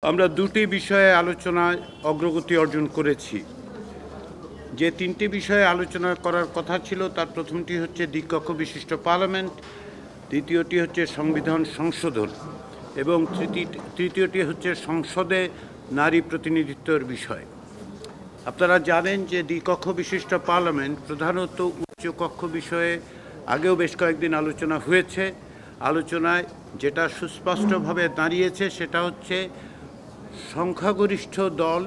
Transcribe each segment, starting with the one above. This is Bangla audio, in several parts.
আমরা দুটি বিষয়ে আলোচনায় অগ্রগতি অর্জন করেছি। যে তিনটি বিষয়ে আলোচনা করার কথা ছিল তার প্রথমটি হচ্ছে দ্বিকক্ষ বিশিষ্ট পার্লামেন্ট, দ্বিতীয়টি হচ্ছে সংবিধান সংশোধন এবং তৃতীয়টি হচ্ছে সংসদে নারী প্রতিনিধিত্বের বিষয়। আপনারা জানেন যে দ্বিকক্ষ বিশিষ্ট পার্লামেন্ট প্রধানত উচ্চকক্ষ বিষয়ে আগেও বেশ কয়েকদিন আলোচনা হয়েছে। আলোচনায় যেটা সুস্পষ্টভাবে দাঁড়িয়েছে সেটা হচ্ছে সংখ্যাগরিষ্ঠ দল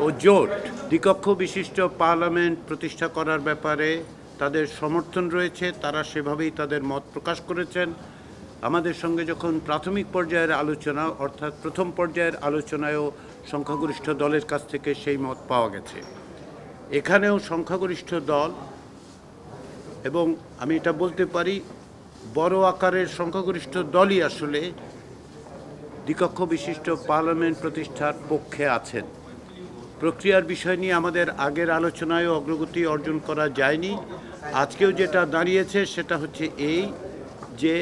ও জোট দ্বিকক্ষ বিশিষ্ট পার্লামেন্ট প্রতিষ্ঠা করার ব্যাপারে তাদের সমর্থন রয়েছে, তারা সেভাবেই তাদের মত প্রকাশ করেছেন। আমাদের সঙ্গে যখন প্রাথমিক পর্যায়ের আলোচনা অর্থাৎ প্রথম পর্যায়ের আলোচনায়ও সংখ্যাগরিষ্ঠ দলের কাছ থেকে সেই মত পাওয়া গেছে। এখানেও সংখ্যাগরিষ্ঠ দল, এবং আমি এটা বলতে পারি বড় আকারের সংখ্যাগরিষ্ঠ দলই আসলে দ্বিকক্ষ বিশিষ্ট পার্লামেন্ট প্রতিষ্ঠার পক্ষে আছেন। প্রক্রিয়ার বিষয় নিয়ে আমাদের আগের আলোচনায়ও অগ্রগতি অর্জন করা যায়নি। আজকেও যেটা দাঁড়িয়েছে সেটা হচ্ছে এই যে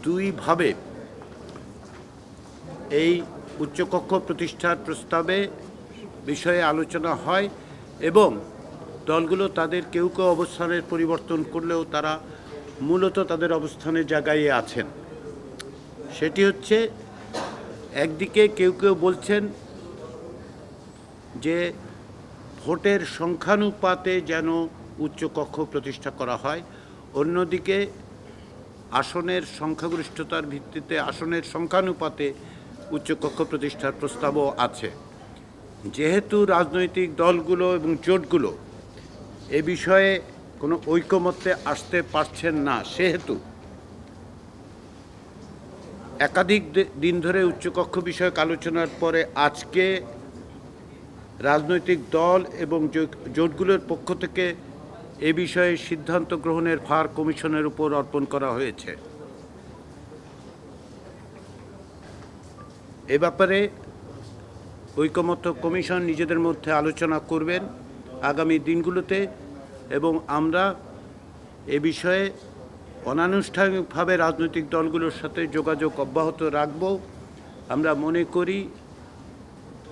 দুইভাবে এই উচ্চকক্ষ প্রতিষ্ঠার প্রস্তাবে বিষয়ে আলোচনা হয় এবং দলগুলো তাদের কেউ কেউ অবস্থানের পরিবর্তন করলেও তারা মূলত তাদের অবস্থানের জায়গায় আছেন। সেটি হচ্ছে একদিকে কেউ কেউ বলছেন যে ভোটের সংখ্যানুপাতে যেন উচ্চকক্ষ প্রতিষ্ঠা করা হয়, অন্যদিকে আসনের সংখ্যাগরিষ্ঠতার ভিত্তিতে আসনের সংখ্যানুপাতে উচ্চকক্ষ প্রতিষ্ঠার প্রস্তাবও আছে। যেহেতু রাজনৈতিক দলগুলো এবং জোটগুলো এ বিষয়ে কোনো ঐকমত্যে আসতে পারছেন না, সেহেতু একাধিক দিন ধরে উচ্চকক্ষ বিষয়ক আলোচনার পরে আজকে রাজনৈতিক দল এবং জোটগুলোর পক্ষ থেকে এ বিষয়ে সিদ্ধান্ত গ্রহণের ভার কমিশনের উপর অর্পণ করা হয়েছে। এ ব্যাপারে ঐকমত্য কমিশন নিজেদের মধ্যে আলোচনা করবেন আগামী দিনগুলোতে এবং আমরা এ বিষয়ে অনানুষ্ঠানিকভাবে রাজনৈতিক দলগুলোর সাথে যোগাযোগ অব্যাহত রাখব। আমরা মনে করি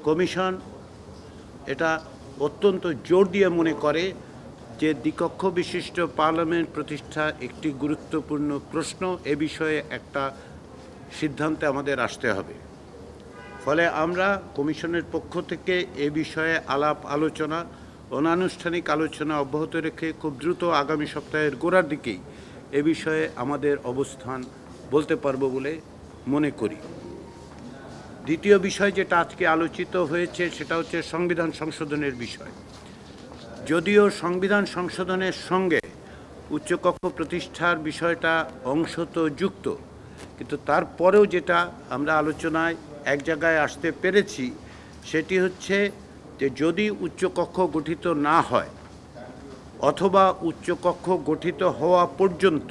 কমিশন এটা অত্যন্ত জোর দিয়ে মনে করে যে দ্বিকক্ষ বিশিষ্ট পার্লামেন্ট প্রতিষ্ঠা একটি গুরুত্বপূর্ণ প্রশ্ন, এ বিষয়ে একটা সিদ্ধান্তে আমাদের আসতে হবে। ফলে আমরা কমিশনের পক্ষ থেকে এ বিষয়ে আলাপ আলোচনা অনানুষ্ঠানিক আলোচনা অব্যাহত রেখে খুব দ্রুত আগামী সপ্তাহের গোড়ার দিকেই এ বিষয়ে আমাদের অবস্থান বলতে পারবো বলে মনে করি। দ্বিতীয় বিষয় যেটা আজকে আলোচিত হয়েছে সেটা হচ্ছে সংবিধান সংশোধনের বিষয়। যদিও সংবিধান সংশোধনের সঙ্গে উচ্চকক্ষ প্রতিষ্ঠার বিষয়টা অংশত যুক্ত, কিন্তু তারপরেও যেটা আমরা আলোচনায় এক জায়গায় আসতে পেরেছি সেটি হচ্ছে যে যদি উচ্চকক্ষ গঠিত না হয় অথবা উচ্চকক্ষ গঠিত হওয়া পর্যন্ত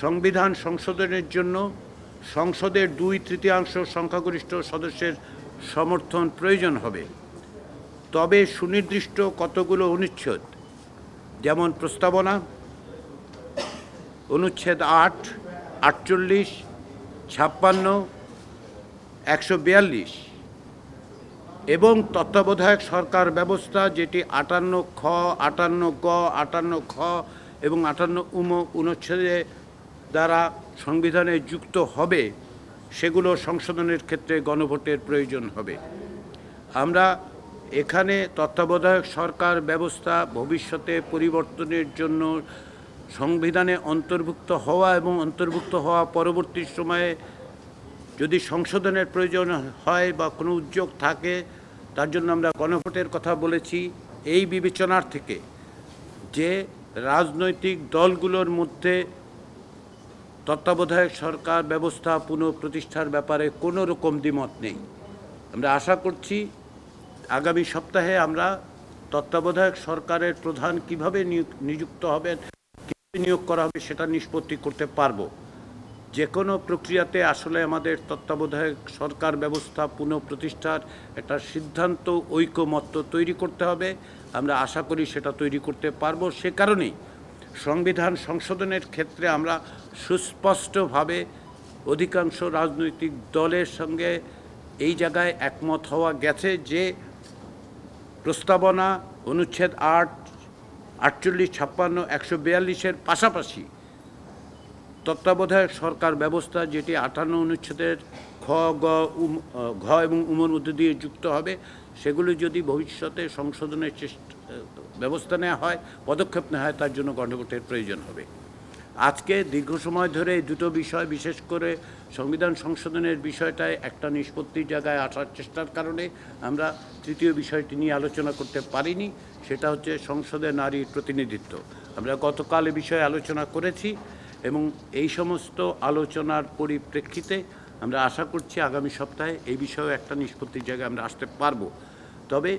সংবিধান সংশোধনের জন্য সংসদের 2/3 সংখ্যাগরিষ্ঠ সদস্যের সমর্থন প্রয়োজন হবে। তবে সুনির্দিষ্ট কতগুলো অনুচ্ছেদ, যেমন প্রস্তাবনা, অনুচ্ছেদ 8, 48, 56, 142 এবং তত্ত্বাবধায়ক সরকার ব্যবস্থা যেটি 58 খ, 58 গ, 58 খ এবং 58 অনুচ্ছেদে দ্বারা সংবিধানে যুক্ত হবে, সেগুলো সংশোধনের ক্ষেত্রে গণভোটের প্রয়োজন হবে। আমরা এখানে তত্ত্বাবধায়ক সরকার ব্যবস্থা ভবিষ্যতে পরিবর্তনের জন্য সংবিধানে অন্তর্ভুক্ত হওয়া এবং অন্তর্ভুক্ত হওয়া পরবর্তী সময়ে যদি সংশোধনের প্রয়োজন হয় বা কোনো উদ্যোগ থাকে, তার জন্য আমরা গণভোটের কথা বলেছি। এই বিবেচনার থেকে যে রাজনৈতিক দলগুলোর মধ্যে তত্ত্বাবধায়ক সরকার ব্যবস্থা পুনঃপ্রতিষ্ঠার ব্যাপারে কোনো রকম দ্বিমত নেই। আমরা আশা করছি আগামী সপ্তাহে আমরা তত্ত্বাবধায়ক সরকারের প্রধান কিভাবে নিযুক্ত হবেন, কীভাবে নিয়োগ করা হবে সেটা নিষ্পত্তি করতে পারব। যে কোনো প্রক্রিয়াতে আসলে আমাদের তত্ত্বাবধায়ক সরকার ব্যবস্থা পুনঃপ্রতিষ্ঠার একটা সিদ্ধান্ত ঐকমত্য তৈরি করতে হবে। আমরা আশা করি সেটা তৈরি করতে পারব। সে কারণেই সংবিধান সংশোধনের ক্ষেত্রে আমরা সুস্পষ্টভাবে অধিকাংশ রাজনৈতিক দলের সঙ্গে এই জায়গায় একমত হওয়া গেছে যে প্রস্তাবনা অনুচ্ছেদ 8, 48, 56, 142-এর পাশাপাশি তত্ত্বাবধায়ক সরকার ব্যবস্থা, যেটি 58 অনুচ্ছেদের ঘ এবং উমর মধ্যে দিয়ে যুক্ত হবে, সেগুলো যদি ভবিষ্যতে সংশোধনের ব্যবস্থা নেওয়া হয়, পদক্ষেপ নেওয়া হয়, তার জন্য গণভোটের প্রয়োজন হবে। আজকে দীর্ঘ সময় ধরে এই দুটো বিষয়, বিশেষ করে সংবিধান সংশোধনের বিষয়টায় একটা নিষ্পত্তির জায়গায় আসার চেষ্টার কারণে আমরা তৃতীয় বিষয়টি নিয়ে আলোচনা করতে পারিনি, সেটা হচ্ছে সংসদে নারীর প্রতিনিধিত্ব। আমরা গতকাল এ বিষয়ে আলোচনা করেছি এবং এই সমস্ত আলোচনার পরিপ্রেক্ষিতে আমরা আশা করছি আগামী সপ্তাহে এই বিষয়ে একটা নিষ্পত্তির জায়গায় আমরা আসতে পারবো। তবে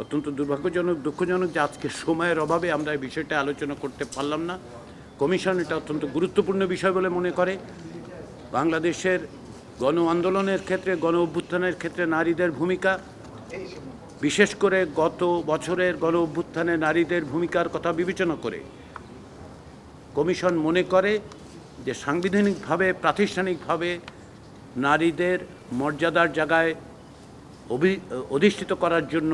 অত্যন্ত দুর্ভাগ্যজনক, দুঃখজনক যে আজকে সময়ের অভাবে আমরা এই বিষয়টা আলোচনা করতে পারলাম না। কমিশন এটা অত্যন্ত গুরুত্বপূর্ণ বিষয় বলে মনে করে। বাংলাদেশের গণ আন্দোলনের ক্ষেত্রে, গণ অভ্যুত্থানের ক্ষেত্রে নারীদের ভূমিকা, বিশেষ করে গত বছরের গণ অভ্যুত্থানে নারীদের ভূমিকার কথা বিবেচনা করে কমিশন মনে করে যে সাংবিধানিকভাবে, প্রাতিষ্ঠানিকভাবে নারীদের মর্যাদার জায়গায় অধিষ্ঠিত করার জন্য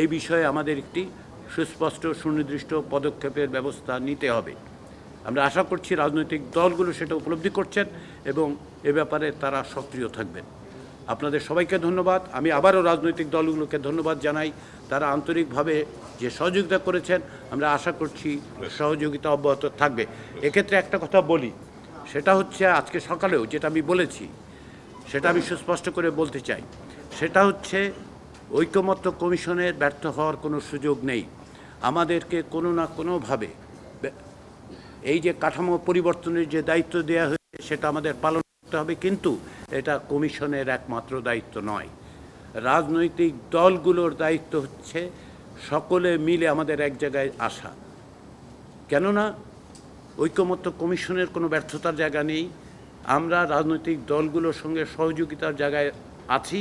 এই বিষয়ে আমাদের একটি সুস্পষ্ট সুনির্দিষ্ট পদক্ষেপের ব্যবস্থা নিতে হবে। আমরা আশা করছি রাজনৈতিক দলগুলো সেটা উপলব্ধি করছেন এবং এ ব্যাপারে তারা সক্রিয় থাকবেন। আপনাদের সবাইকে ধন্যবাদ। আমি আবারও রাজনৈতিক দলগুলোকে ধন্যবাদ জানাই, তারা আন্তরিকভাবে যে সহযোগিতা করেছেন, আমরা আশা করছি সহযোগিতা অব্যাহত থাকবে। এক্ষেত্রে একটা কথা বলি, সেটা হচ্ছে আজকে সকালেও যেটা আমি বলেছি, সেটা আমি সুস্পষ্ট করে বলতে চাই, সেটা হচ্ছে ঐকমত্য কমিশনের ব্যর্থ হওয়ার কোনো সুযোগ নেই। আমাদেরকে কোনো না কোনোভাবে এই যে কাঠামো পরিবর্তনের যে দায়িত্ব দেওয়া হয়েছে সেটা আমাদের পালন করতে হবে, কিন্তু এটা কমিশনের একমাত্র দায়িত্ব নয়। রাজনৈতিক দলগুলোর দায়িত্ব হচ্ছে সকলে মিলে আমাদের এক জায়গায় আসা। কেননা ঐকমত্য কমিশনের কোনো ব্যর্থতার জায়গা নেই। আমরা রাজনৈতিক দলগুলোর সঙ্গে সহযোগিতার জায়গায় আছি,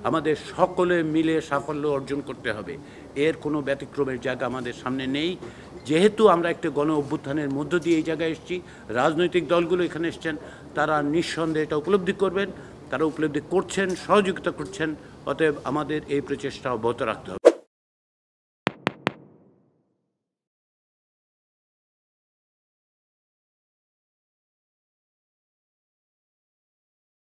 আমাদের সকলে মিলে সাফল্য অর্জন করতে হবে। এর কোনো ব্যতিক্রমের জায়গা আমাদের সামনে নেই। যেহেতু আমরা একটা গণ অভ্যুত্থানের মধ্য দিয়ে এই জায়গায় এসেছি, রাজনৈতিক দলগুলো এখানে এসছেন, তারা নিঃসন্দেহে এটা উপলব্ধি করবেন, তারা উপলব্ধি করছেন, সহযোগিতা করছেন। অতএব আমাদের এই প্রচেষ্টা অব্যাহত রাখতে হবে।